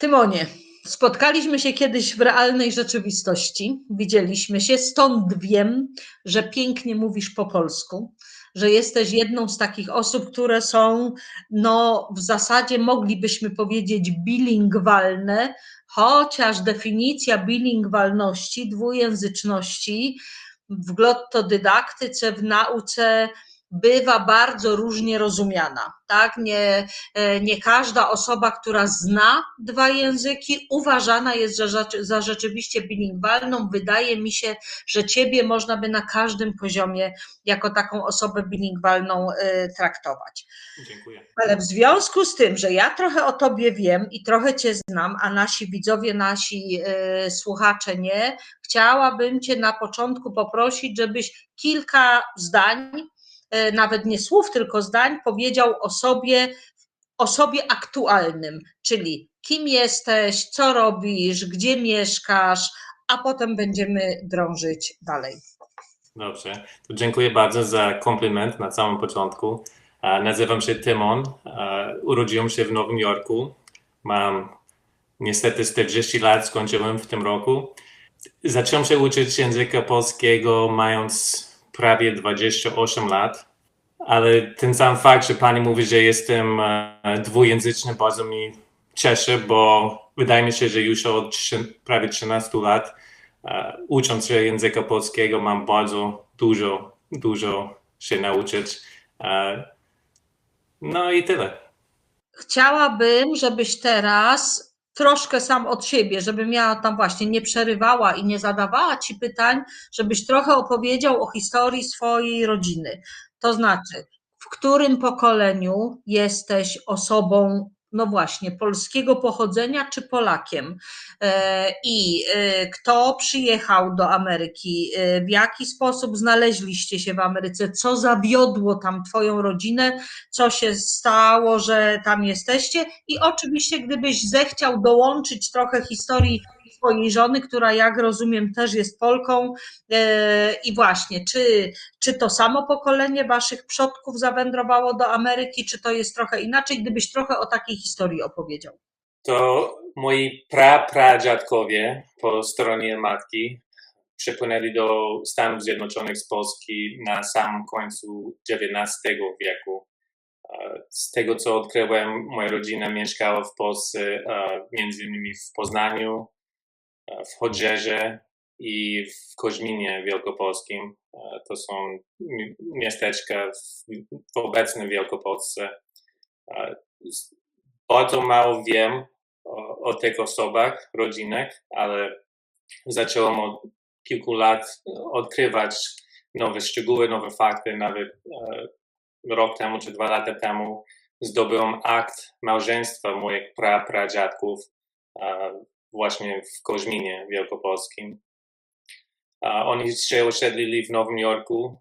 Tymonie, spotkaliśmy się kiedyś w realnej rzeczywistości, widzieliśmy się, stąd wiem, że pięknie mówisz po polsku, że jesteś jedną z takich osób, które są, no w zasadzie moglibyśmy powiedzieć bilingwalne, chociaż definicja bilingwalności, dwujęzyczności w glottodydaktyce, w nauce bywa bardzo różnie rozumiana. Tak? Nie każda osoba, która zna dwa języki, uważana jest za rzeczywiście bilingwalną. Wydaje mi się, że ciebie można by na każdym poziomie jako taką osobę bilingwalną traktować. Dziękuję. Ale w związku z tym, że ja trochę o tobie wiem i trochę cię znam, a nasi widzowie, nasi słuchacze nie, chciałabym cię na początku poprosić, żebyś kilka zdań, nawet nie słów, tylko zdań, powiedział o sobie aktualnym, czyli kim jesteś, co robisz, gdzie mieszkasz, a potem będziemy drążyć dalej. Dobrze, to dziękuję bardzo za komplement na samym początku. Nazywam się Tymon, urodziłem się w Nowym Jorku, mam niestety 40 lat, skończyłem w tym roku. Zacząłem się uczyć języka polskiego mając prawie 28 lat, ale ten sam fakt, że pani mówi, że jestem dwujęzyczny, bardzo mi cieszy, bo wydaje mi się, że już od prawie 13 lat ucząc się języka polskiego mam bardzo dużo się nauczyć. No i tyle. Chciałabym, żebyś teraz troszkę sam od siebie, żebym ja tam właśnie nie przerywała i nie zadawała ci pytań, żebyś trochę opowiedział o historii swojej rodziny. To znaczy, w którym pokoleniu jesteś osobą, no właśnie, polskiego pochodzenia czy Polakiem? I kto przyjechał do Ameryki? W jaki sposób znaleźliście się w Ameryce? Co zawiodło tam twoją rodzinę? Co się stało, że tam jesteście? I oczywiście, gdybyś zechciał dołączyć trochę historii swojej żony, która jak rozumiem też jest Polką, i właśnie, czy to samo pokolenie waszych przodków zawędrowało do Ameryki, czy to jest trochę inaczej? Gdybyś trochę o takiej historii opowiedział. To moi pradziadkowie po stronie matki przypłynęli do Stanów Zjednoczonych z Polski na samym końcu XIX wieku. Z tego, co odkryłem, moja rodzina mieszkała w Polsce, między innymi w Poznaniu, w Chodzieży i w Koźminie Wielkopolskim. To są miasteczka w obecnej Wielkopolsce. Bardzo mało wiem o tych osobach, rodzinach, ale zacząłem od kilku lat odkrywać nowe szczegóły, nowe fakty. Nawet rok temu czy 2 lata temu zdobyłem akt małżeństwa moich pradziadków właśnie w Koźminie Wielkopolskim. Oni się osiedlili w Nowym Jorku,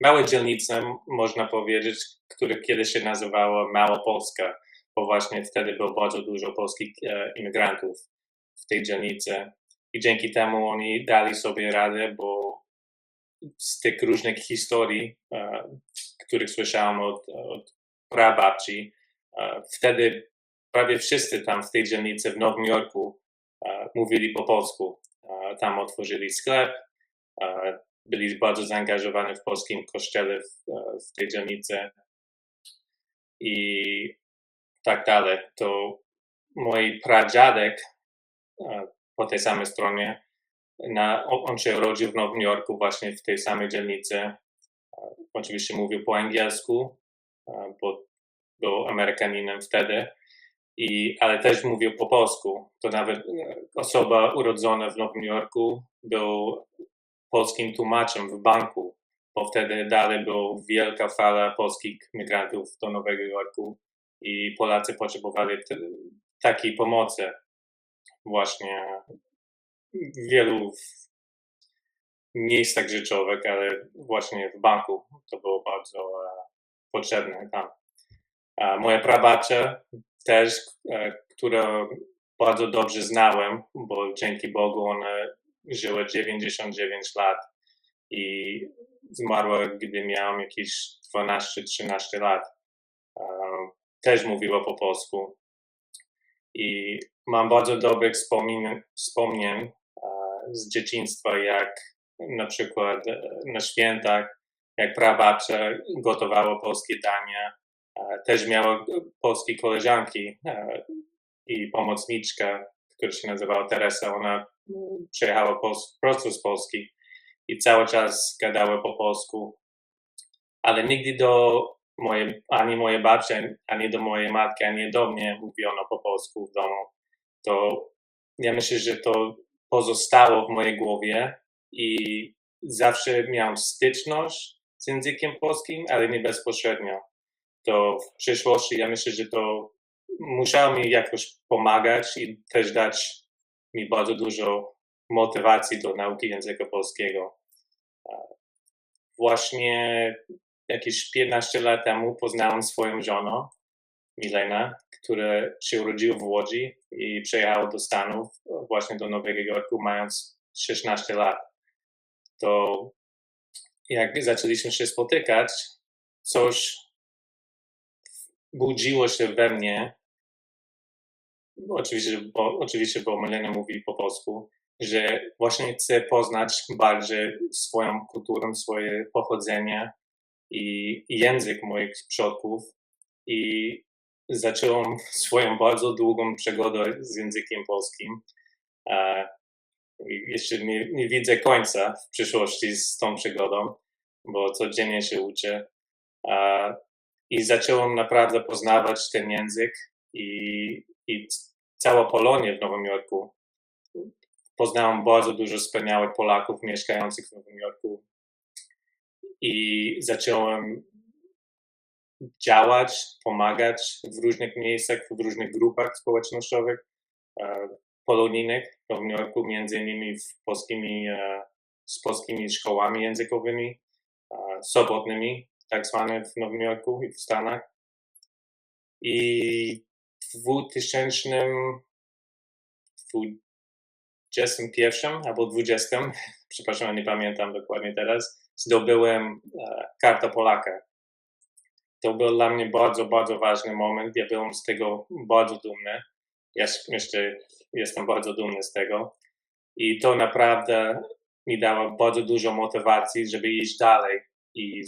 małe dzielnice, można powiedzieć, które kiedyś się nazywało Małopolska, bo właśnie wtedy było bardzo dużo polskich imigrantów w tej dzielnicy. I dzięki temu oni dali sobie radę, bo z tych różnych historii, których słyszałem od prababci, wtedy prawie wszyscy tam w tej dzielnicy w Nowym Jorku mówili po polsku. Tam otworzyli sklep, byli bardzo zaangażowani w polskim kościele w tej dzielnicy i tak dalej. To mój pradziadek po tej samej stronie, on się urodził w Nowym Jorku właśnie w tej samej dzielnicy. Oczywiście mówił po angielsku, bo był Amerykaninem wtedy, ale też mówił po polsku. To nawet osoba urodzona w Nowym Jorku był polskim tłumaczem w banku, bo wtedy dalej była wielka fala polskich migrantów do Nowego Jorku i Polacy potrzebowali takiej pomocy właśnie w wielu miejscach życiowych, ale właśnie w banku to było bardzo potrzebne tam. Moja prababcia też, którą bardzo dobrze znałem, bo dzięki Bogu ona żyła 99 lat i zmarła, gdy miałem jakieś 12-13 lat. też mówiła po polsku. I mam bardzo dobrych wspomnień z dzieciństwa, jak na przykład na świętach, jak prababcia gotowała polskie dania. Też miała polskie koleżanki i pomocniczka, która się nazywała Teresa. Ona przyjechała prosto z Polski i cały czas gadała po polsku. Ale nigdy ani mojej babci, ani do mojej matki, ani do mnie mówiono po polsku w domu. To ja myślę, że to pozostało w mojej głowie i zawsze miałem styczność z językiem polskim, ale nie bezpośrednio. To w przyszłości ja myślę, że to musiało mi jakoś pomagać i też dać mi bardzo dużo motywacji do nauki języka polskiego. Właśnie jakieś 15 lat temu poznałem swoją żonę, Milenę, która się urodziła w Łodzi i przyjechała do Stanów, właśnie do Nowego Jorku, mając 16 lat. To jak zaczęliśmy się spotykać, coś budziło się we mnie, oczywiście, bo Milena mówi po polsku, że właśnie chcę poznać bardziej swoją kulturę, swoje pochodzenie i język moich przodków. I zacząłem swoją bardzo długą przygodę z językiem polskim. Jeszcze nie widzę końca w przyszłości z tą przygodą, bo codziennie się uczę. I zacząłem naprawdę poznawać ten język i całą Polonię w Nowym Jorku. Poznałem bardzo dużo wspaniałych Polaków mieszkających w Nowym Jorku i zacząłem działać, pomagać w różnych miejscach, w różnych grupach społecznościowych, polonijnych w Nowym Jorku, między innymi z polskimi szkołami językowymi, sobotnimi, tak zwane w Nowym Jorku i w Stanach. I w 2021 albo 2020, przepraszam, nie pamiętam dokładnie teraz, zdobyłem kartę Polaka. To był dla mnie bardzo, bardzo ważny moment. Ja byłem z tego bardzo dumny. Ja jeszcze jestem bardzo dumny z tego. I to naprawdę mi dało bardzo dużo motywacji, żeby iść dalej i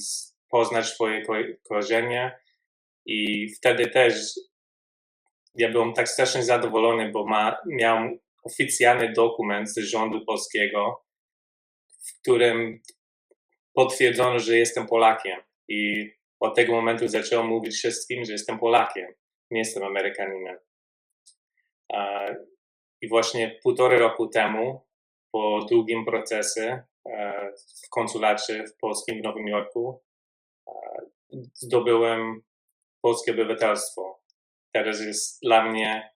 poznać swoje korzenie. I wtedy też ja byłem tak strasznie zadowolony, bo miałem oficjalny dokument z rządu polskiego, w którym potwierdzono, że jestem Polakiem. I od tego momentu zacząłem mówić wszystkim, że jestem Polakiem, nie jestem Amerykaninem. I właśnie 1,5 roku temu, po długim procesie w konsulacie w polskim w Nowym Jorku, zdobyłem polskie obywatelstwo. Teraz jest dla mnie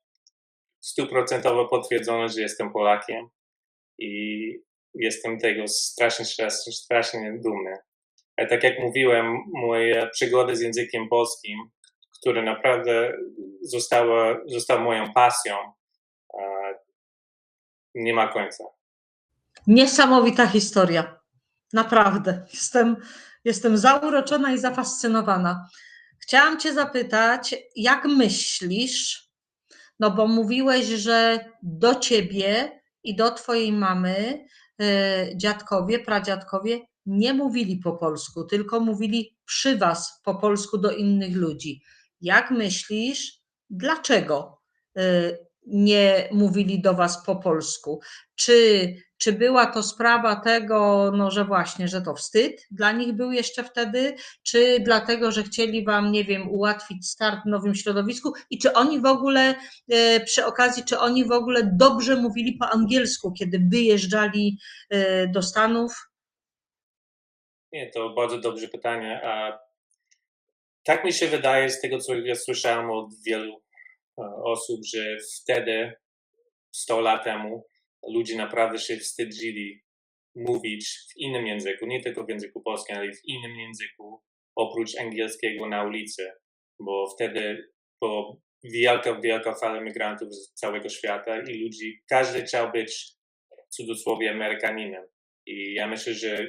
100% potwierdzone, że jestem Polakiem i jestem tego strasznie dumny. A tak jak mówiłem, moja przygoda z językiem polskim, która naprawdę została moją pasją, nie ma końca. Niesamowita historia. Naprawdę. Jestem zauroczona i zafascynowana. Chciałam cię zapytać, jak myślisz, no bo mówiłeś, że do ciebie i do twojej mamy dziadkowie, pradziadkowie nie mówili po polsku, tylko mówili przy was po polsku do innych ludzi. Jak myślisz, dlaczego nie mówili do was po polsku? Czy była to sprawa tego, no, że właśnie, że to wstyd dla nich był jeszcze wtedy, czy dlatego, że chcieli wam, nie wiem, ułatwić start w nowym środowisku i czy oni w ogóle, przy okazji, czy oni w ogóle dobrze mówili po angielsku, kiedy wyjeżdżali do Stanów? Nie, to bardzo dobre pytanie. Tak mi się wydaje z tego, co ja słyszałem od wielu osób, że wtedy, 100 lat temu, ludzie naprawdę się wstydzili mówić w innym języku, nie tylko w języku polskim, ale w innym języku, oprócz angielskiego na ulicy, bo wtedy była wielka fala migrantów z całego świata i ludzi, każdy chciał być w cudzysłowie Amerykaninem. I ja myślę, że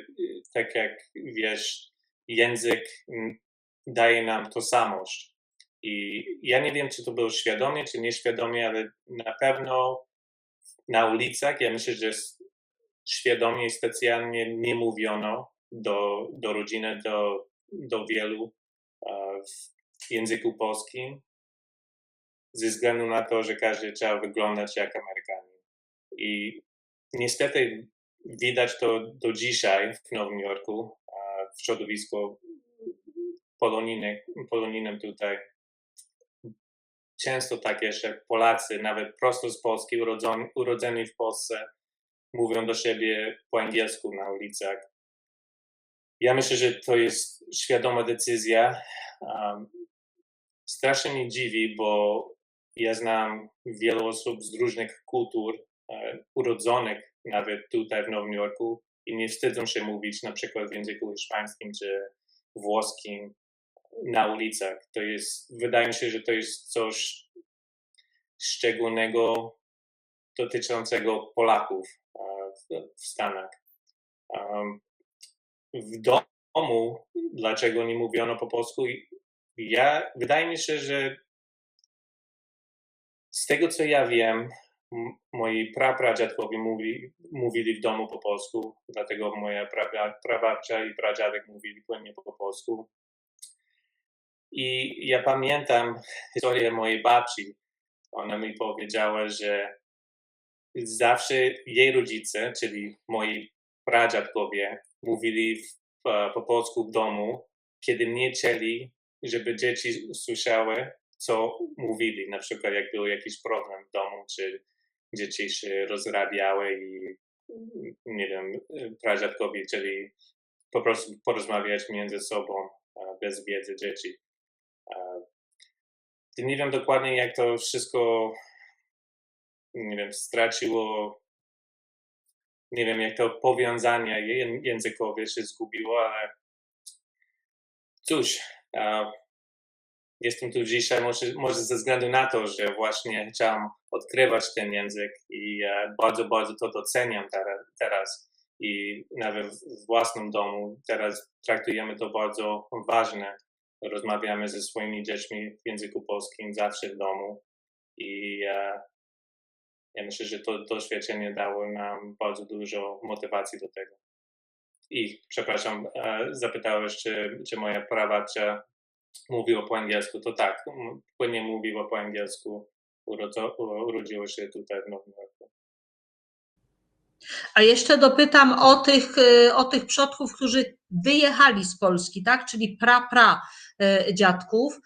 tak jak wiesz, język daje nam tożsamość I ja nie wiem, czy to było świadomie, czy nieświadomie, ale na pewno na ulicach, ja myślę, że świadomie i specjalnie nie mówiono do rodziny, do wielu w języku polskim, ze względu na to, że każdy chciał wyglądać jak Amerykanin. I niestety widać to do dzisiaj w Nowym Jorku, w środowisku polonijnym tutaj. Często tak jest, że Polacy, nawet prosto z Polski, urodzeni w Polsce, mówią do siebie po angielsku na ulicach. Ja myślę, że to jest świadoma decyzja. Strasznie mnie dziwi, bo ja znam wielu osób z różnych kultur, urodzonych nawet tutaj w Nowym Jorku i nie wstydzą się mówić na przykład w języku hiszpańskim czy włoskim na ulicach. Wydaje mi się, że to jest coś szczególnego dotyczącego Polaków w Stanach. W domu, dlaczego nie mówiono po polsku? Wydaje mi się, że z tego, co ja wiem, moi prapradziadkowie mówili w domu po polsku, dlatego moja prababcia i pradziadek mówili płynnie po polsku. I ja pamiętam historię mojej babci. Ona mi powiedziała, że zawsze jej rodzice, czyli moi pradziadkowie, mówili po polsku w domu, kiedy nie chcieli, żeby dzieci słyszały, co mówili. Na przykład jak był jakiś problem w domu, czy dzieci się rozrabiały i nie wiem, pradziadkowie chcieli po prostu porozmawiać między sobą bez wiedzy dzieci. Nie wiem dokładnie, jak to wszystko, nie wiem, straciło, nie wiem, jak to powiązanie językowe się zgubiło, ale cóż, jestem tu dzisiaj może ze względu na to, że właśnie chciałem odkrywać ten język i bardzo, bardzo to doceniam teraz i nawet w własnym domu teraz traktujemy to bardzo ważne. Rozmawiamy ze swoimi dziećmi w języku polskim zawsze w domu i ja myślę, że to doświadczenie dało nam bardzo dużo motywacji do tego. I przepraszam, zapytałeś, czy moja prababcia mówiła po angielsku. To tak, płynnie mówiła po angielsku. Urodziła się tutaj w Nowym Jorku. A jeszcze dopytam o tych przodków, którzy wyjechali z Polski, tak? Czyli dziadków.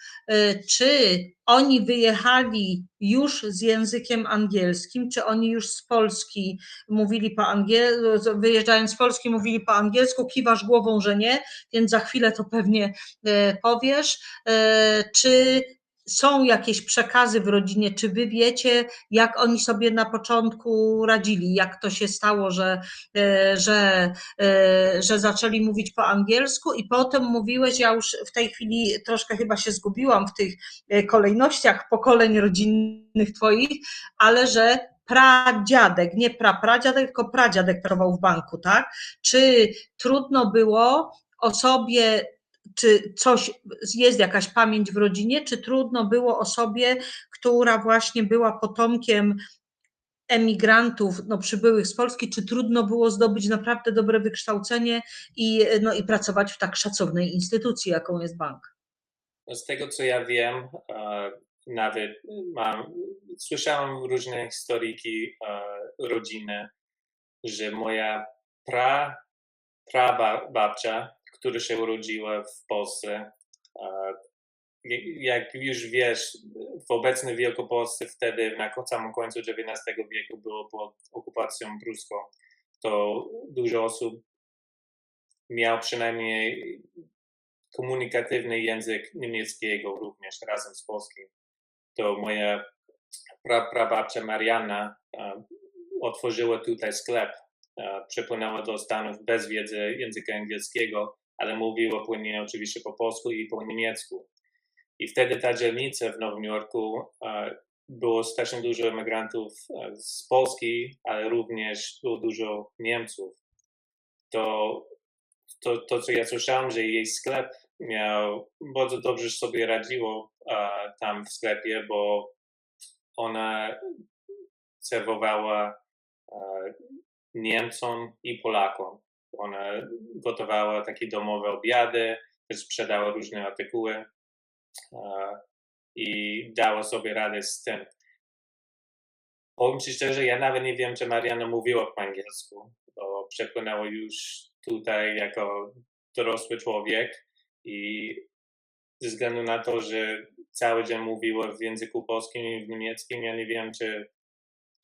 Czy oni wyjechali już z językiem angielskim, czy oni już z Polski mówili po angielsku, wyjeżdżając z Polski mówili po angielsku, kiwasz głową, że nie, więc za chwilę to pewnie powiesz. Czy są jakieś przekazy w rodzinie, czy wy wiecie, jak oni sobie na początku radzili, jak to się stało, że zaczęli mówić po angielsku i potem mówiłeś, ja już w tej chwili troszkę chyba się zgubiłam w tych kolejnościach pokoleń rodzinnych twoich, ale że pradziadek, nie pradziadek, tylko pradziadek pracował w banku, tak? Czy trudno było osobie, czy coś, jest jakaś pamięć w rodzinie, czy trudno było osobie, która właśnie była potomkiem emigrantów, przybyłych z Polski, czy trudno było zdobyć naprawdę dobre wykształcenie i pracować w tak szacownej instytucji, jaką jest bank? Z tego, co ja wiem, nawet słyszałem różne historyjki rodziny, że moja prababcia, która się urodziła w Polsce, jak już wiesz, w obecnej Wielkopolsce wtedy na samym końcu XIX wieku było pod okupacją pruską, to dużo osób miało przynajmniej komunikatywny język niemieckiego również razem z polskim. To moja prababcia Marianna otworzyła tutaj sklep, przepłynęła do Stanów bez wiedzy języka angielskiego, ale mówiła płynnie oczywiście po polsku i po niemiecku. I wtedy ta dzielnica w Nowym Jorku było strasznie dużo emigrantów z Polski, ale również było dużo Niemców. To co ja słyszałem, że jej sklep bardzo dobrze sobie radziło tam w sklepie, bo ona serwowała Niemcom i Polakom. Ona gotowała takie domowe obiady, też sprzedała różne artykuły i dała sobie radę z tym. Powiem Ci szczerze, ja nawet nie wiem, czy Mariana mówiła po angielsku, bo przepłynęła już tutaj jako dorosły człowiek i ze względu na to, że cały dzień mówiła w języku polskim i w niemieckim, ja nie wiem,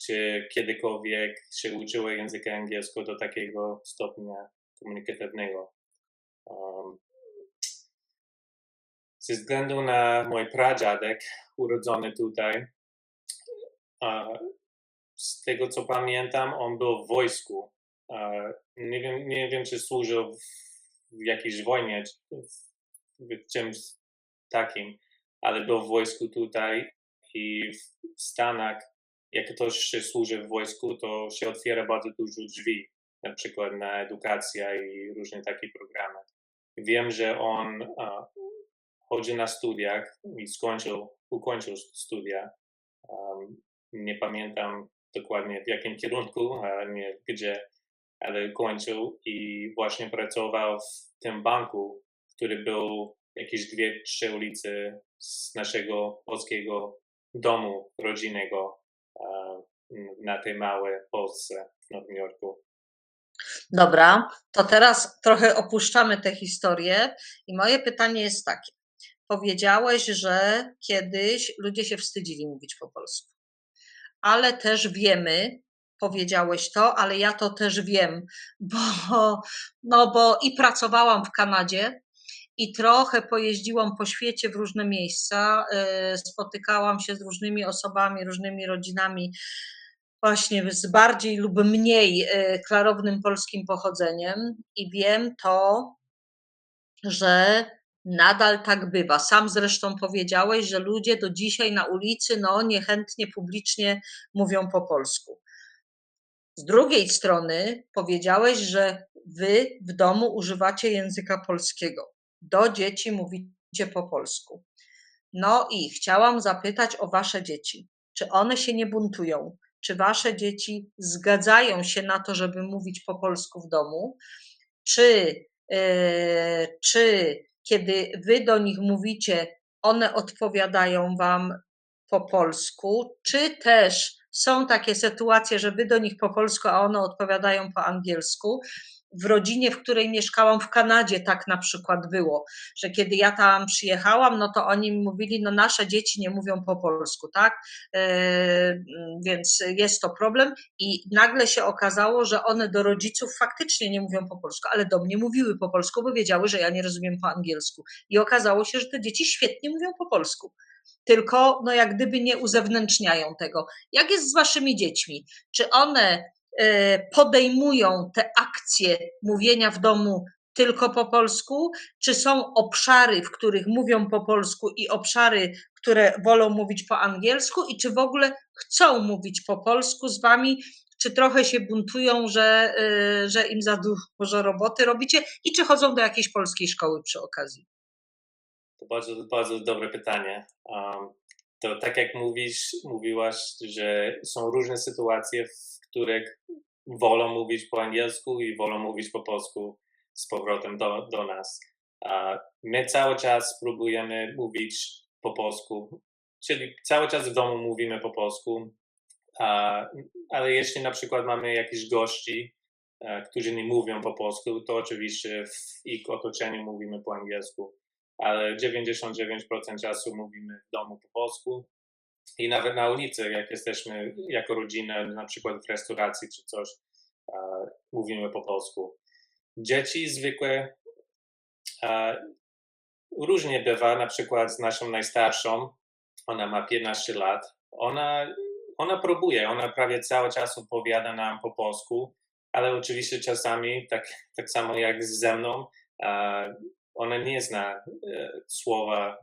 czy kiedykolwiek się uczyła języka angielskiego do takiego stopnia komunikatywnego. Ze względu na mój pradziadek urodzony tutaj, z tego co pamiętam, on był w wojsku. Nie wiem, czy służył w jakiejś wojnie, czy w czymś takim, ale był w wojsku tutaj i w Stanach, jak ktoś się służy w wojsku, to się otwiera bardzo dużo drzwi, na przykład na edukację i różne takie programy. Wiem, że on chodzi na studiach i ukończył studia. Nie pamiętam dokładnie w jakim kierunku, nie gdzie, ale kończył i właśnie pracował w tym banku, który był jakieś 2-3 ulice z naszego polskiego domu rodzinnego na tej małej Polsce w Nowym Jorku. Dobra, to teraz trochę opuszczamy tę historię i moje pytanie jest takie. Powiedziałeś, że kiedyś ludzie się wstydzili mówić po polsku, ale też wiemy, powiedziałeś to, ale ja to też wiem, bo i pracowałam w Kanadzie i trochę pojeździłam po świecie w różne miejsca, spotykałam się z różnymi osobami, różnymi rodzinami, właśnie z bardziej lub mniej klarownym polskim pochodzeniem i wiem to, że nadal tak bywa. Sam zresztą powiedziałeś, że ludzie do dzisiaj na ulicy niechętnie publicznie mówią po polsku. Z drugiej strony powiedziałeś, że wy w domu używacie języka polskiego. Do dzieci mówicie po polsku. No i chciałam zapytać o wasze dzieci. Czy one się nie buntują? Czy wasze dzieci zgadzają się na to, żeby mówić po polsku w domu? Czy kiedy wy do nich mówicie, one odpowiadają wam po polsku? Czy też są takie sytuacje, że wy do nich po polsku, a one odpowiadają po angielsku? W rodzinie, w której mieszkałam w Kanadzie, tak na przykład było, że kiedy ja tam przyjechałam, no to oni mi mówili, no nasze dzieci nie mówią po polsku, tak? Więc jest to problem i nagle się okazało, że one do rodziców faktycznie nie mówią po polsku, ale do mnie mówiły po polsku, bo wiedziały, że ja nie rozumiem po angielsku. I okazało się, że te dzieci świetnie mówią po polsku. Tylko jak gdyby nie uzewnętrzniają tego. Jak jest z waszymi dziećmi? Czy one podejmują te akcje mówienia w domu tylko po polsku, czy są obszary, w których mówią po polsku i obszary, które wolą mówić po angielsku i czy w ogóle chcą mówić po polsku z wami, czy trochę się buntują, że im za dużo roboty robicie i czy chodzą do jakiejś polskiej szkoły przy okazji? To bardzo, bardzo dobre pytanie. To tak jak mówiłaś, że są różne sytuacje, w których wolą mówić po angielsku i wolą mówić po polsku z powrotem do nas. My cały czas próbujemy mówić po polsku, czyli cały czas w domu mówimy po polsku, ale jeśli na przykład mamy jakichś gości, którzy nie mówią po polsku, to oczywiście w ich otoczeniu mówimy po angielsku, ale 99% czasu mówimy w domu po polsku i nawet na ulicy, jak jesteśmy jako rodzina, na przykład w restauracji czy coś, mówimy po polsku. Dzieci zwykle różnie bywa, na przykład z naszą najstarszą, ona ma 15 lat, ona próbuje, ona prawie cały czas opowiada nam po polsku, ale oczywiście czasami, tak samo jak ze mną, ona nie zna słowa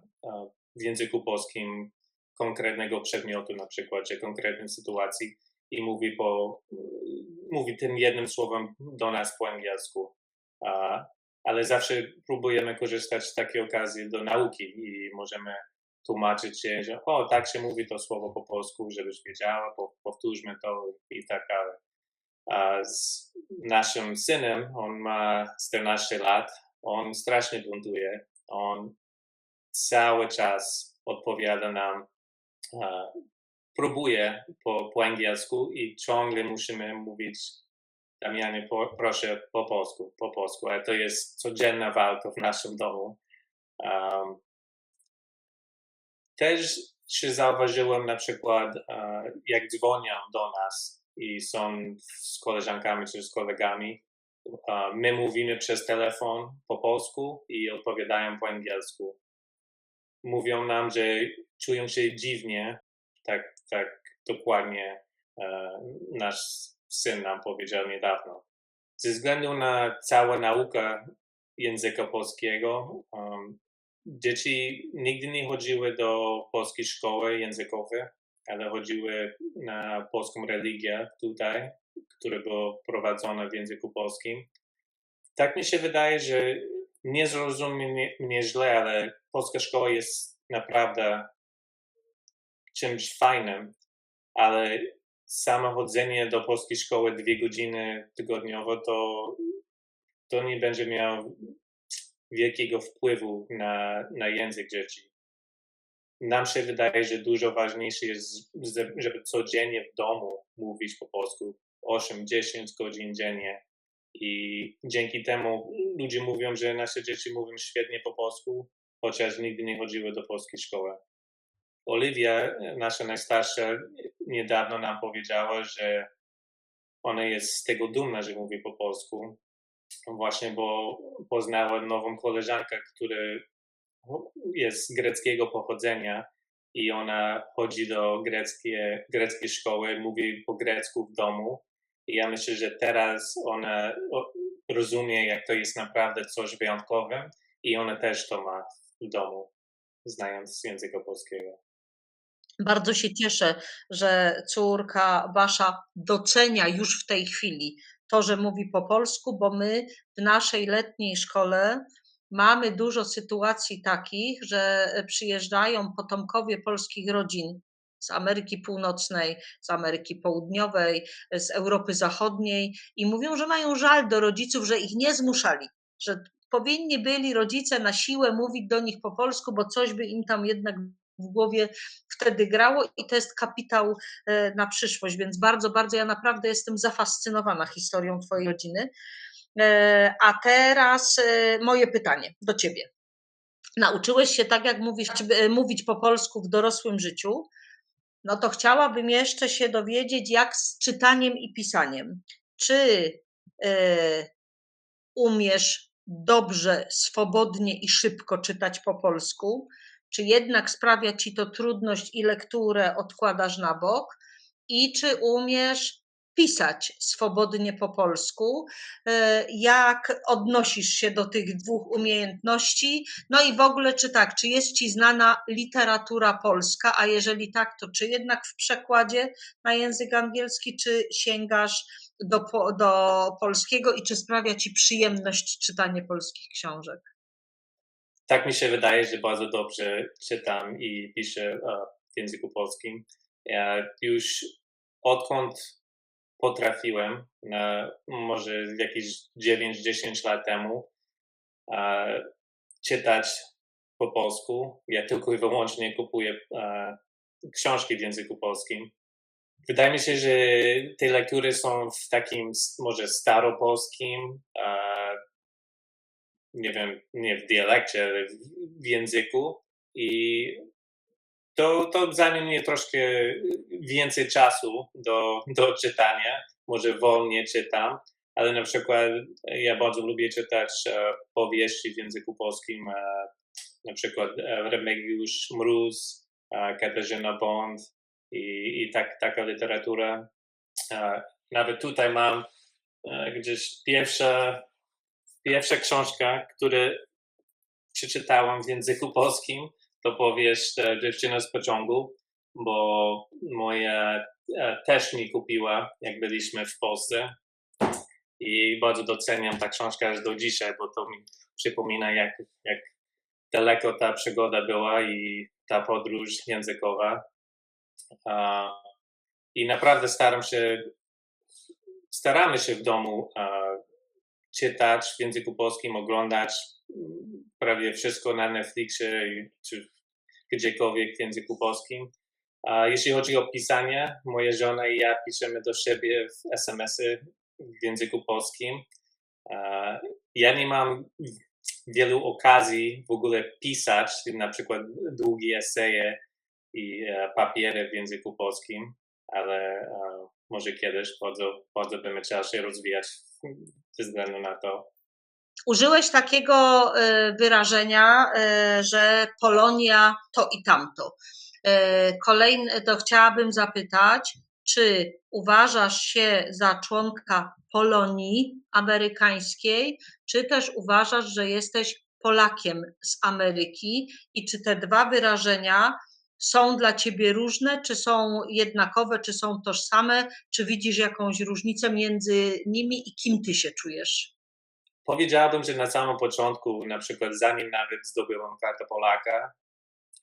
w języku polskim konkretnego przedmiotu na przykład, czy konkretnej sytuacji i mówi tym jednym słowem do nas po angielsku. ale zawsze próbujemy korzystać z takiej okazji do nauki i możemy tłumaczyć się, że tak się mówi to słowo po polsku, żebyś wiedziała, powtórzmy to i tak dalej. A z naszym synem, on ma 14 lat, on strasznie buntuje, on cały czas odpowiada nam, próbuje po angielsku i ciągle musimy mówić, Damianie, proszę po polsku, ale to jest codzienna walka w naszym domu. Też zauważyłem na przykład, jak dzwonią do nas i są z koleżankami czy z kolegami, my mówimy przez telefon po polsku i odpowiadają po angielsku. Mówią nam, że czują się dziwnie, tak dokładnie nasz syn nam powiedział niedawno. Ze względu na całą naukę języka polskiego, dzieci nigdy nie chodziły do polskiej szkoły językowej, ale chodziły na polską religię tutaj, która była prowadzona w języku polskim. Tak mi się wydaje, że nie zrozumie mnie źle, ale polska szkoła jest naprawdę czymś fajnym, ale samo chodzenie do polskiej szkoły 2 godziny tygodniowo to nie będzie miało wielkiego wpływu na język dzieci. Nam się wydaje, że dużo ważniejsze jest, żeby codziennie w domu mówić po polsku 8-10 godzin dziennie. I dzięki temu ludzie mówią, że nasze dzieci mówią świetnie po polsku, chociaż nigdy nie chodziły do polskiej szkoły. Oliwia, nasza najstarsza, niedawno nam powiedziała, że ona jest z tego dumna, że mówi po polsku. Właśnie, bo poznała nową koleżankę, która jest z greckiego pochodzenia i ona chodzi do greckiej szkoły, mówi po grecku w domu. I ja myślę, że teraz ona rozumie, jak to jest naprawdę coś wyjątkowego i ona też to ma w domu, znając języka polskiego. Bardzo się cieszę, że córka wasza docenia już w tej chwili to, że mówi po polsku, bo my w naszej letniej szkole mamy dużo sytuacji takich, że przyjeżdżają potomkowie polskich rodzin z Ameryki Północnej, z Ameryki Południowej, z Europy Zachodniej i mówią, że mają żal do rodziców, że ich nie zmuszali, że powinni byli rodzice na siłę mówić do nich po polsku, bo coś by im tam jednak w głowie wtedy grało i to jest kapitał na przyszłość, więc bardzo, bardzo ja naprawdę jestem zafascynowana historią twojej rodziny. A teraz moje pytanie do ciebie. Nauczyłeś się, tak jak mówisz, mówić po polsku w dorosłym życiu, no to chciałabym jeszcze się dowiedzieć, jak z czytaniem i pisaniem. Czy umiesz dobrze, swobodnie i szybko czytać po polsku, czy jednak sprawia ci to trudność i lekturę odkładasz na bok i czy umiesz pisać swobodnie po polsku, jak odnosisz się do tych 2 umiejętności, no i w ogóle czy jest ci znana literatura polska, a jeżeli tak, to czy jednak w przekładzie na język angielski, czy sięgasz do polskiego i czy sprawia ci przyjemność czytanie polskich książek? Tak mi się wydaje, że bardzo dobrze czytam i piszę w języku polskim. Ja już odkąd potrafiłem, może jakieś 9-10 lat temu, czytać po polsku. Ja tylko i wyłącznie kupuję książki w języku polskim. Wydaje mi się, że te lektury są w takim może staropolskim, nie wiem, nie w dialekcie, ale w języku i to zajmie troszkę więcej czasu do czytania, może wolniej czytam, ale na przykład ja bardzo lubię czytać powieści w języku polskim, na przykład Remigiusz Mróz, Katarzyna Bond i taka literatura. Nawet tutaj mam gdzieś pierwsza książka, którą przeczytałam w języku polskim, to powieść Dziewczyna z pociągu, bo moja też mi kupiła, jak byliśmy w Polsce. i bardzo doceniam tę książkę aż do dzisiaj, bo to mi przypomina, jak daleko ta przygoda była i ta podróż językowa. I naprawdę staramy się w domu czytać w języku polskim, oglądać prawie wszystko na Netflixie czy gdziekolwiek w języku polskim. Jeśli chodzi o pisanie, moja żona i ja piszemy do siebie w SMS-y w języku polskim. Ja nie mam wielu okazji w ogóle pisać, na przykład długie eseje i papiery w języku polskim, ale może kiedyś bardzo bym chciał się rozwijać ze względu na to. Użyłeś takiego wyrażenia, że Polonia to i tamto. Kolejne, to chciałabym zapytać, czy uważasz się za członka Polonii amerykańskiej, czy też uważasz, że jesteś Polakiem z Ameryki i czy te dwa wyrażenia są dla ciebie różne, czy są jednakowe, czy są tożsame, czy widzisz jakąś różnicę między nimi i kim ty się czujesz? Powiedziałbym, że na samym początku, na przykład zanim nawet zdobyłem kartę Polaka,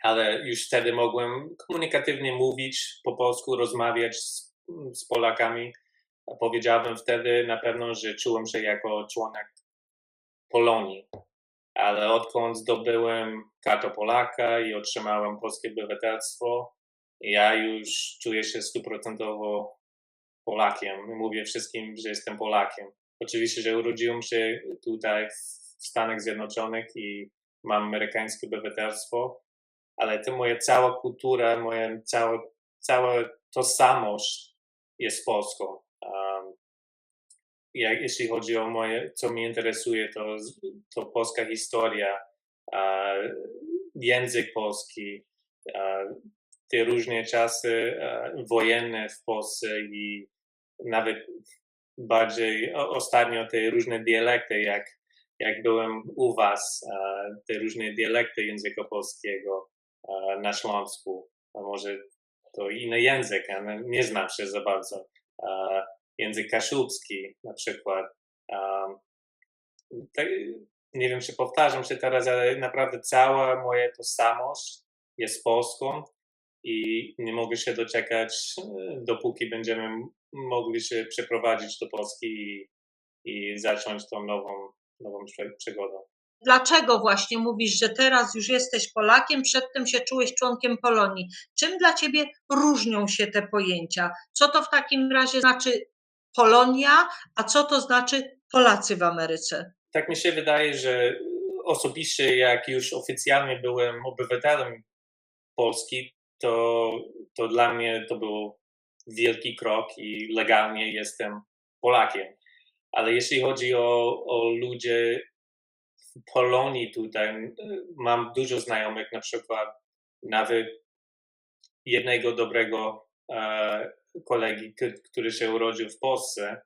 ale już wtedy mogłem komunikatywnie mówić po polsku, rozmawiać z Polakami. Powiedziałbym wtedy na pewno, że czułem się jako członek Polonii, ale odkąd zdobyłem kartę Polaka i otrzymałem polskie obywatelstwo, ja już czuję się 100% Polakiem. Mówię wszystkim, że jestem Polakiem. Oczywiście, że urodziłem się tutaj w Stanach Zjednoczonych i mam amerykańskie obywatelstwo, ale to moja cała kultura, moja cała tożsamość jest polską. Jeśli chodzi o co mnie interesuje, to polska historia, język polski, te różne czasy wojenne w Polsce i nawet bardziej ostatnio te różne dialekty, jak byłem u was, te różne dialekty języka polskiego na Śląsku, a może to inny język, ale nie znam się za bardzo. Język kaszubski na przykład. Nie wiem, czy powtarzam się teraz, ale naprawdę cała moja tożsamość jest polską i nie mogę się doczekać, dopóki będziemy mogli się przeprowadzić do Polski i zacząć tą nową przygodę. Dlaczego właśnie mówisz, że teraz już jesteś Polakiem, przedtem się czułeś członkiem Polonii? Czym dla ciebie różnią się te pojęcia? Co to w takim razie znaczy Polonia, a co to znaczy Polacy w Ameryce? Tak mi się wydaje, że osobiście jak już oficjalnie byłem obywatelem Polski, to dla mnie to był wielki krok i legalnie jestem Polakiem. Ale jeśli chodzi o ludzi w Polonii tutaj, mam dużo znajomych, na przykład nawet jednego dobrego kolegi, który się urodził w Polsce,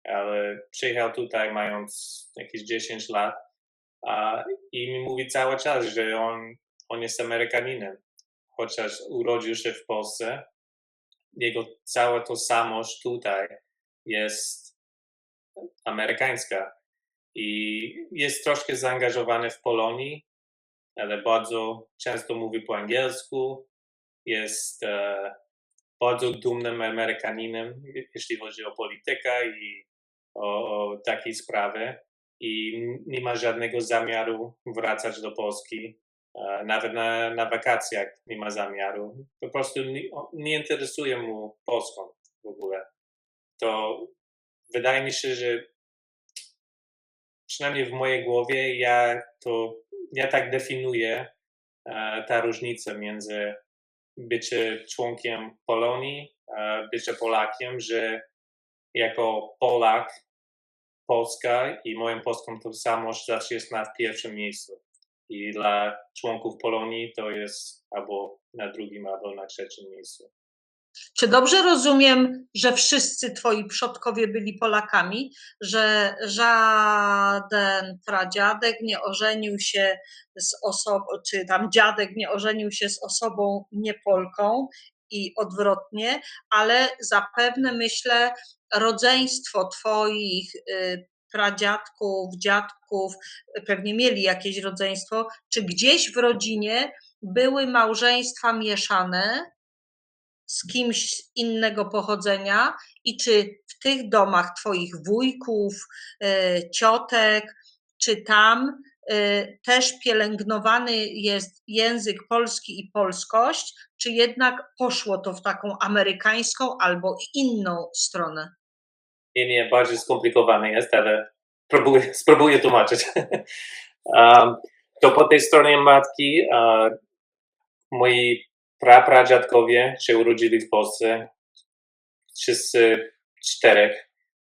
ale przyjechał tutaj mając jakieś 10 lat i mi mówi cały czas, że on jest Amerykaninem, chociaż urodził się w Polsce. Jego cała tożsamość tutaj jest amerykańska i jest troszkę zaangażowany w Polonii, ale bardzo często mówi po angielsku, jest bardzo dumnym Amerykaninem, jeśli chodzi o politykę i o takie sprawy i nie ma żadnego zamiaru wracać do Polski, nawet na wakacjach nie ma zamiaru. Po prostu nie interesuje mu Polską w ogóle. To wydaje mi się, że przynajmniej w mojej głowie ja tak definiuję ta różnica między bycie członkiem Polonii, bycie Polakiem, że jako Polak, Polska i moją polską tożsamość zawsze jest na pierwszym miejscu. I dla członków Polonii to jest albo na drugim, albo na trzecim miejscu. Czy dobrze rozumiem, że wszyscy twoi przodkowie byli Polakami, że żaden pradziadek nie ożenił się z osobą, czy tam dziadek nie ożenił się z osobą nie Polką i odwrotnie, ale zapewne myślę, rodzeństwo twoich pradziadków, dziadków, pewnie mieli jakieś rodzeństwo, czy gdzieś w rodzinie były małżeństwa mieszane z kimś innego pochodzenia i czy w tych domach twoich wujków, ciotek, czy tam też pielęgnowany jest język polski i polskość, czy jednak poszło to w taką amerykańską albo inną stronę? Nie, bardziej skomplikowane jest, ale spróbuję tłumaczyć. To po tej stronie matki moi prapradziadkowie się urodzili w Polsce. Wszyscy 4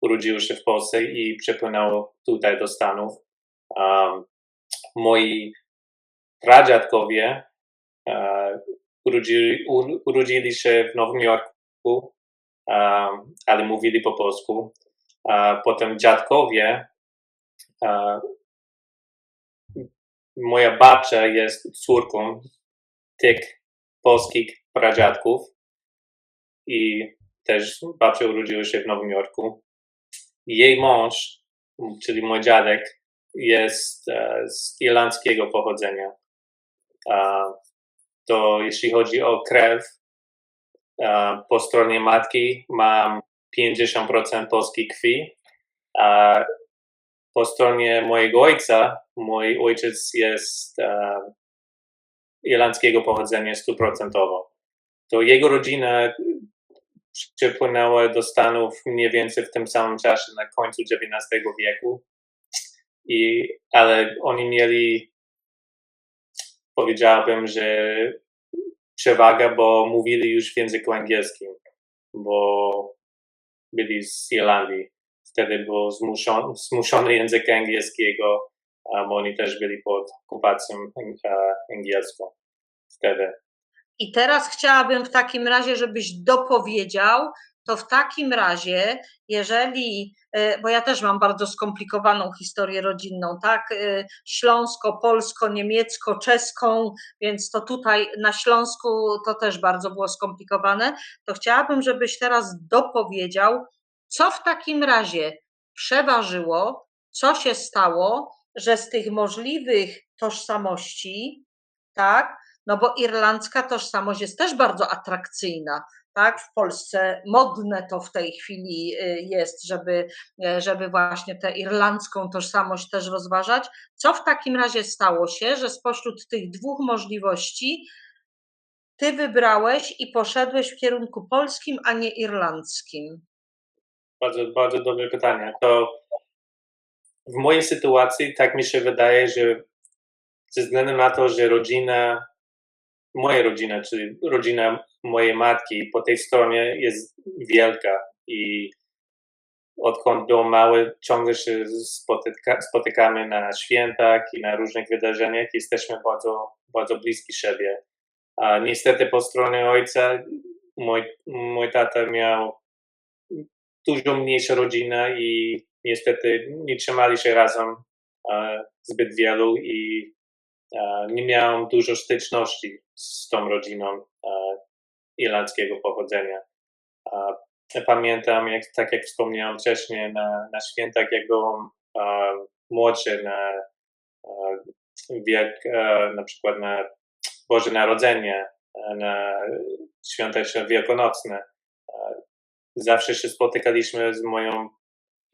urodziło się w Polsce i przepłynęło tutaj do Stanów. Moi pradziadkowie urodzili się w Nowym Jorku, ale mówili po polsku. Potem dziadkowie, moja babcia jest córką tych polskich pradziadków i też babcia urodziła się w Nowym Jorku. Jej mąż, czyli mój dziadek, jest z irlandzkiego pochodzenia. To jeśli chodzi o krew, po stronie matki mam 50% polskiej krwi, a po stronie mojego ojca, mój ojciec jest irlandzkiego pochodzenia 100%. To jego rodzina przypłynęła do Stanów mniej więcej w tym samym czasie, na końcu XIX wieku. Ale oni mieli, powiedziałbym, że przewagę, bo mówili już w języku angielskim, bo byli z Irlandii. Wtedy był zmuszony język angielskiego, bo oni też byli pod okupacją angielską wtedy. I teraz chciałabym w takim razie, żebyś dopowiedział, to w takim razie, jeżeli, bo ja też mam bardzo skomplikowaną historię rodzinną, tak, śląsko-polsko-niemiecko-czeską, więc to tutaj na Śląsku to też bardzo było skomplikowane, to chciałabym, żebyś teraz dopowiedział, co w takim razie przeważyło, co się stało, że z tych możliwych tożsamości, tak, no bo irlandzka tożsamość jest też bardzo atrakcyjna, tak? W Polsce modne to w tej chwili jest, żeby właśnie tę irlandzką tożsamość też rozważać. Co w takim razie stało się, że spośród tych 2 możliwości ty wybrałeś i poszedłeś w kierunku polskim, a nie irlandzkim? Bardzo, bardzo dobre pytanie. To w mojej sytuacji tak mi się wydaje, że ze względu na to, że moja rodzina, czyli rodzina mojej matki po tej stronie jest wielka i odkąd byłem mały, ciągle się spotykamy na świętach i na różnych wydarzeniach. Jesteśmy bardzo, bardzo bliski siebie. A niestety po stronie ojca mój tata miał dużo mniejszą rodzinę i niestety nie trzymali się razem zbyt wielu i nie miałem dużo styczności z tą rodziną irlandzkiego pochodzenia. Pamiętam, tak jak wspomniałem wcześniej, na świętach, jak byłem młodszy, na przykład na Boże Narodzenie, na świąteczne wielkanocne, zawsze się spotykaliśmy z moją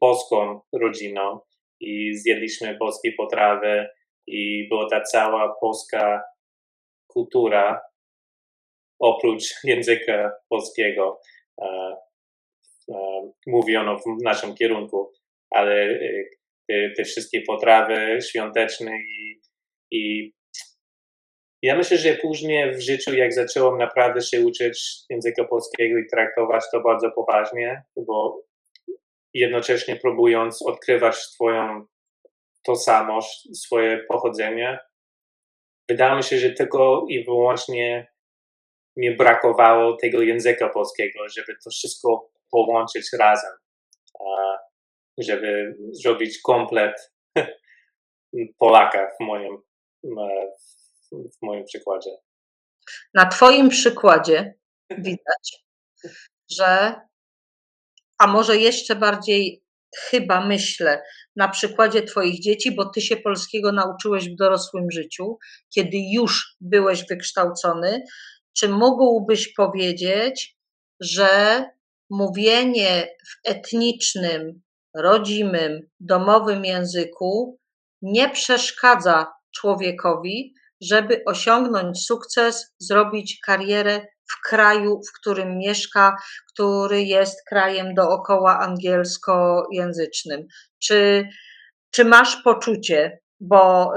polską rodziną i zjedliśmy polskie potrawy i była ta cała polska kultura oprócz języka polskiego. Mówiono w naszym kierunku, ale te wszystkie potrawy świąteczne i ja myślę, że później w życiu, jak zacząłem naprawdę się uczyć języka polskiego i traktować to bardzo poważnie, bo jednocześnie próbując odkrywać swoją tożsamość, swoje pochodzenie, wydaje mi się, że tylko i wyłącznie mi brakowało tego języka polskiego, żeby to wszystko połączyć razem, żeby zrobić komplet Polaka w moim przykładzie. Na twoim przykładzie widać, że a może jeszcze bardziej chyba myślę na przykładzie twoich dzieci, bo ty się polskiego nauczyłeś w dorosłym życiu, kiedy już byłeś wykształcony. Czy mógłbyś powiedzieć, że mówienie w etnicznym, rodzimym, domowym języku nie przeszkadza człowiekowi, żeby osiągnąć sukces, zrobić karierę w kraju, w którym mieszka, który jest krajem dookoła angielskojęzycznym? Czy masz poczucie, bo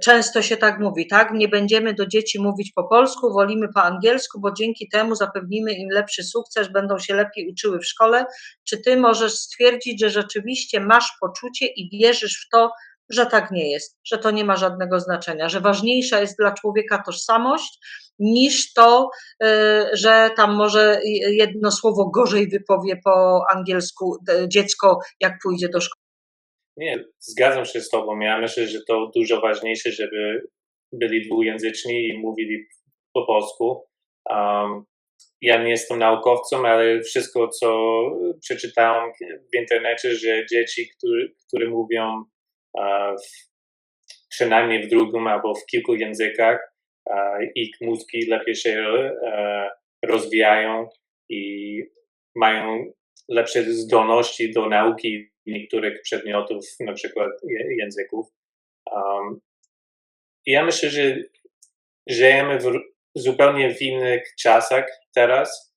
często się tak mówi, tak? Nie będziemy do dzieci mówić po polsku, wolimy po angielsku, bo dzięki temu zapewnimy im lepszy sukces, będą się lepiej uczyły w szkole. Czy ty możesz stwierdzić, że rzeczywiście masz poczucie i wierzysz w to, że tak nie jest, że to nie ma żadnego znaczenia, że ważniejsza jest dla człowieka tożsamość niż to, że tam może jedno słowo gorzej wypowie po angielsku dziecko, jak pójdzie do szkoły? Nie, zgadzam się z tobą. Ja myślę, że to dużo ważniejsze, żeby byli dwujęzyczni i mówili po polsku. Ja nie jestem naukowcem, ale wszystko, co przeczytałem w internecie, że dzieci, które mówią przynajmniej w drugim albo w kilku językach, ich mózgi lepiej się rozwijają i mają lepsze zdolności do nauki niektórych przedmiotów, na przykład języków. Ja myślę, że żyjemy w zupełnie w innych czasach teraz.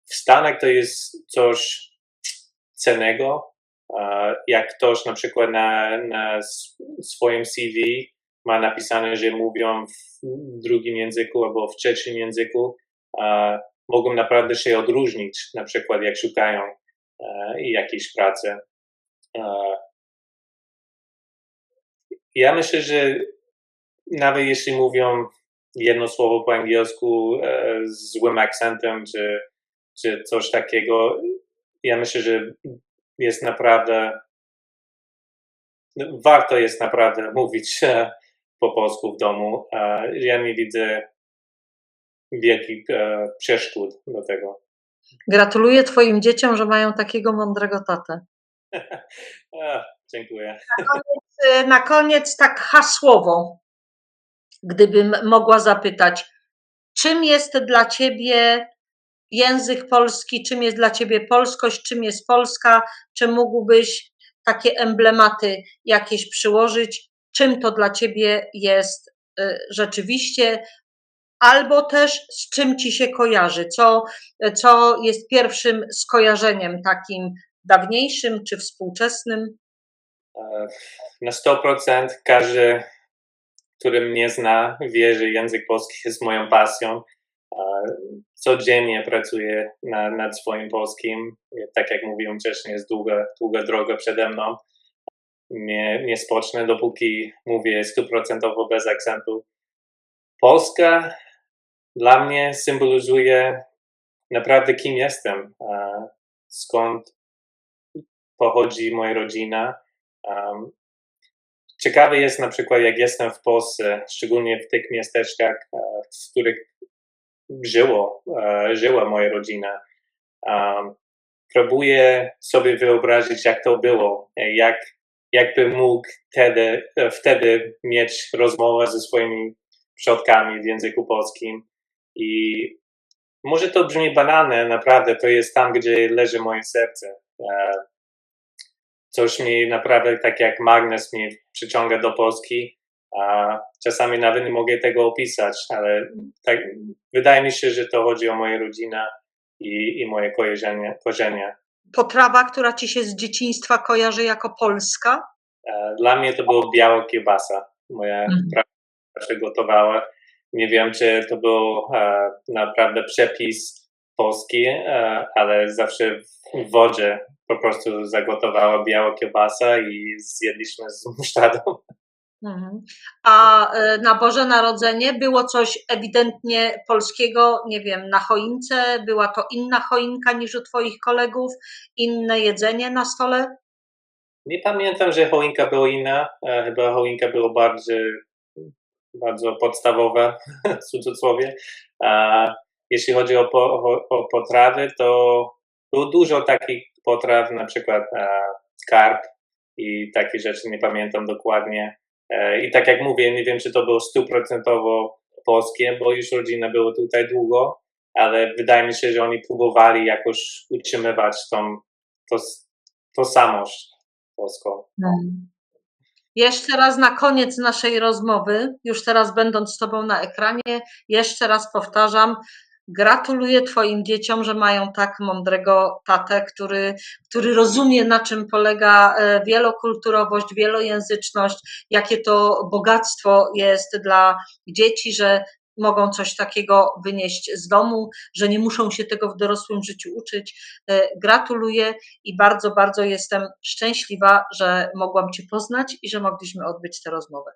W Stanach to jest coś cennego. Jak ktoś na przykład na swoim CV ma napisane, że mówią w drugim języku albo w trzecim języku, mogą naprawdę się odróżnić, na przykład jak szukają jakiejś pracy. Ja myślę, że nawet jeśli mówią jedno słowo po angielsku z złym akcentem, czy coś takiego, ja myślę, że jest naprawdę, warto jest naprawdę mówić po polsku w domu. Ja nie widzę wielkich przeszkód do tego. Gratuluję twoim dzieciom, że mają takiego mądrego tatę. Dziękuję. Na koniec tak hasłowo, gdybym mogła zapytać, czym jest dla ciebie język polski, czym jest dla ciebie polskość, czym jest Polska, czy mógłbyś takie emblematy jakieś przyłożyć, czym to dla ciebie jest rzeczywiście, albo też z czym ci się kojarzy, co jest pierwszym skojarzeniem takim dawniejszym czy współczesnym? Na 100% każdy, który mnie zna, wie, że język polski jest moją pasją. Codziennie pracuję nad swoim polskim. Tak jak mówiłem wcześniej, jest długa droga przede mną. Nie spocznę, dopóki mówię 100% bez akcentu. Polska dla mnie symbolizuje naprawdę, kim jestem, skąd pochodzi moja rodzina. Ciekawe jest na przykład, jak jestem w Polsce, szczególnie w tych miasteczkach, w których żyła moja rodzina. Próbuję sobie wyobrazić, jak to było, jakbym mógł wtedy mieć rozmowę ze swoimi przodkami w języku polskim. I może to brzmi banalne, naprawdę, to jest tam, gdzie leży moje serce. Coś mi naprawdę, tak jak magnes, mnie przyciąga do Polski. Czasami nawet nie mogę tego opisać, ale tak, wydaje mi się, że to chodzi o moją rodzinę i moje korzenie. Potrawa, która ci się z dzieciństwa kojarzy jako polska? Dla mnie to było biała kiełbasa. Moja praca gotowała. Nie wiem, czy to był naprawdę przepis polski, ale zawsze w wodzie po prostu zagotowała biała kiełbasa i zjedliśmy z musztardą. A na Boże Narodzenie było coś ewidentnie polskiego, nie wiem, na choince? Była to inna choinka niż u twoich kolegów? Inne jedzenie na stole? Nie pamiętam, że choinka była inna. Chyba choinka była bardziej bardzo podstawowe w cudzysłowie. A jeśli chodzi o potrawy, to było dużo takich potraw, na przykład karp i takie rzeczy, nie pamiętam dokładnie. I tak jak mówię, nie wiem, czy to było 100% polskie, bo już rodzina była tutaj długo, ale wydaje mi się, że oni próbowali jakoś utrzymywać to, tożsamość polską. Jeszcze raz na koniec naszej rozmowy, już teraz będąc z Tobą na ekranie, jeszcze raz powtarzam, gratuluję Twoim dzieciom, że mają tak mądrego tatę, który rozumie, na czym polega wielokulturowość, wielojęzyczność, jakie to bogactwo jest dla dzieci, że mogą coś takiego wynieść z domu, że nie muszą się tego w dorosłym życiu uczyć. Gratuluję i bardzo, bardzo jestem szczęśliwa, że mogłam Cię poznać i że mogliśmy odbyć tę rozmowę.